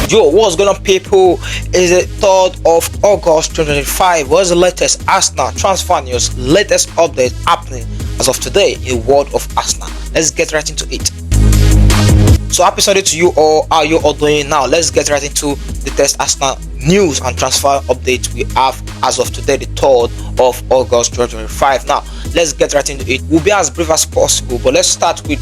Yo, what's going on, people? It's the 3rd of August 2025. What's the latest Arsenal transfer news? Latest update happening as of today in the world of Arsenal. Let's get right into it. So happy Sunday to you all. How are you all doing now? Let's get right into the latest Arsenal news and transfer update we have as of today, the 3rd of August 2025. Now, let's get right into it. We'll be as brief as possible, but let's start with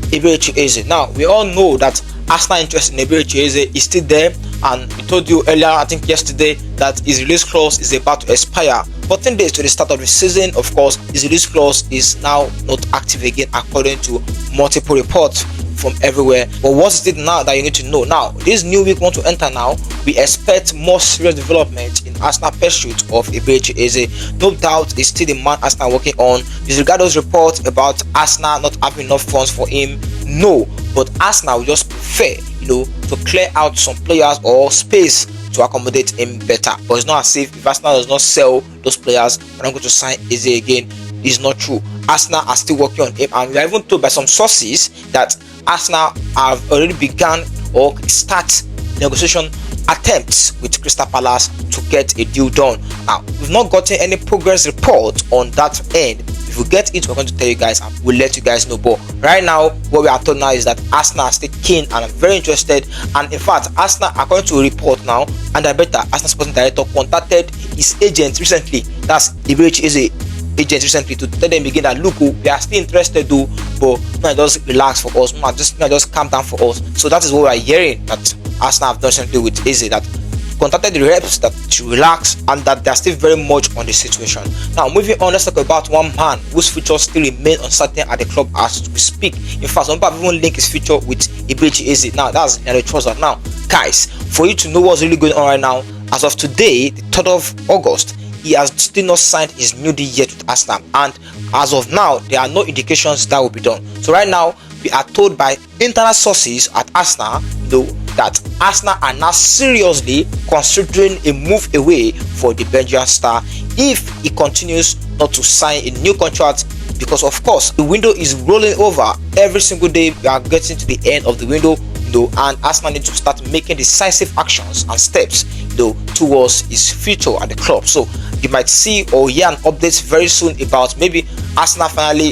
Eberechi Eze. Now, we all know that Arsenal interest in Eberechi Eze is still there, and we told you earlier, I think yesterday, that his release clause is about to expire. 14 days to the start of the season, of course, his release clause is now not active again according to multiple reports from everywhere. But what is it now that you need to know? Now, this new week want to enter now, we expect more serious development in Arsenal pursuit of Eberechi Eze. No doubt it's still the man Arsenal working on. Disregard those reports about Arsenal not having enough funds for him. No, but Arsenal will just prefer, to clear out some players or space to accommodate him better. But it's not as if Arsenal does not sell those players, we're not going to sign Eze again. It's not true. Arsenal are still working on him, and we are even told by some sources that Arsenal have already begun or start negotiation attempts with Crystal Palace to get a deal done. Now, we've not gotten any progress report on that end. If we get it, we're going to tell you guys and we'll let you guys know. But right now, what we are told now is that Arsenal are still keen and are very interested. And in fact, Arsenal, according to a report now, and I bet that Arsenal sporting director contacted his agent recently. That's Eberechi Eze agent recently, to tell them again that look, we are still interested, but not just relax for us, not just calm down for us. So that is what we are hearing, that Arsenal have done something with Eze, that contacted the reps that to relax and that they are still very much on the situation. Now, moving on, let's talk about one man whose future still remain uncertain at the club as we speak. In fact, some people have even linked his future with Eberechi Eze. Now, that's the trouser. Now, guys, for you to know what's really going on right now, as of today, the 3rd of August, he has still not signed his new deal yet with Arsenal, and as of now, there are no indications that will be done. So right now, we are told by internal sources at Arsenal, that Arsenal are now seriously considering a move away for the Belgian star if he continues not to sign a new contract, because of course the window is rolling over every single day. We are getting to the end of the window, and Arsenal need to start making decisive actions and steps, towards his future at the club. So you might see or hear an update very soon about maybe Arsenal finally,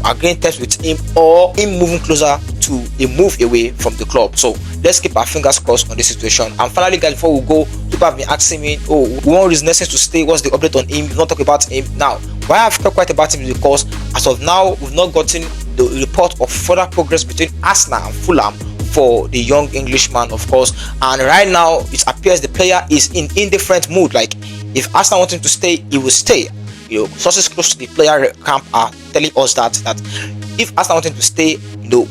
agreeing terms with him, or him moving closer to a move away from the club. So let's keep our fingers crossed on this situation. And finally, guys, before we go, people have been asking me, we want reason to stay, what's the update on him? We've not talk about him. Now, why I've kept quiet about him is because as of now, we've not gotten the report of further progress between Arsenal and Fulham for the young Englishman, of course. And right now, it appears the player is in indifferent mood. Like, if Arsenal want him to stay, he will stay. Sources close to the player camp are telling us that if Arsenal want him to stay,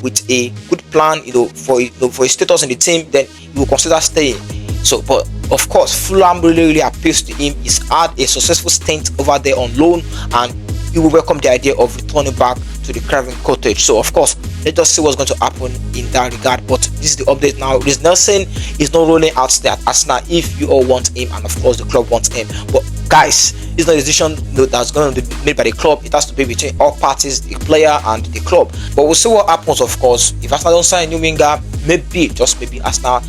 with a good plan, for his status in the team, then he will consider staying. So, but of course, Fulham really appeals to him. He's had a successful stint over there on loan, and he will welcome the idea of returning back to the Craven Cottage. So, of course, let's just see what's going to happen in that regard. But this is the update now. This Nelson is not rolling out there at Arsenal if you all want him, and of course, the club wants him. But guys, it's not a decision that's going to be made by the club. It has to be between all parties, the player and the club. But we'll see what happens, of course. If Arsenal don't sign a new winger, maybe Arsenal,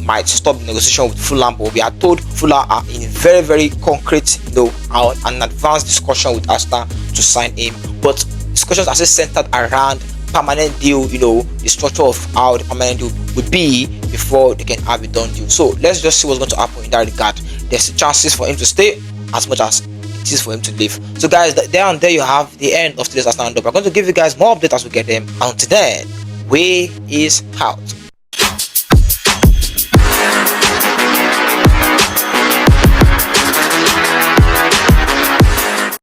might stop the negotiation with Fulham. But we are told Fulham are in very, very concrete, an advanced discussion with Arsenal to sign him. But discussions are still centered around permanent deal, the structure of how the permanent deal would be before they can have a done deal. So let's just see what's going to happen in that regard. There's chances for him to stay as much as it is for him to leave. So guys, there you have the end of today's Arsenal. We're going to give you guys more updates as we get them. Until then, way is out.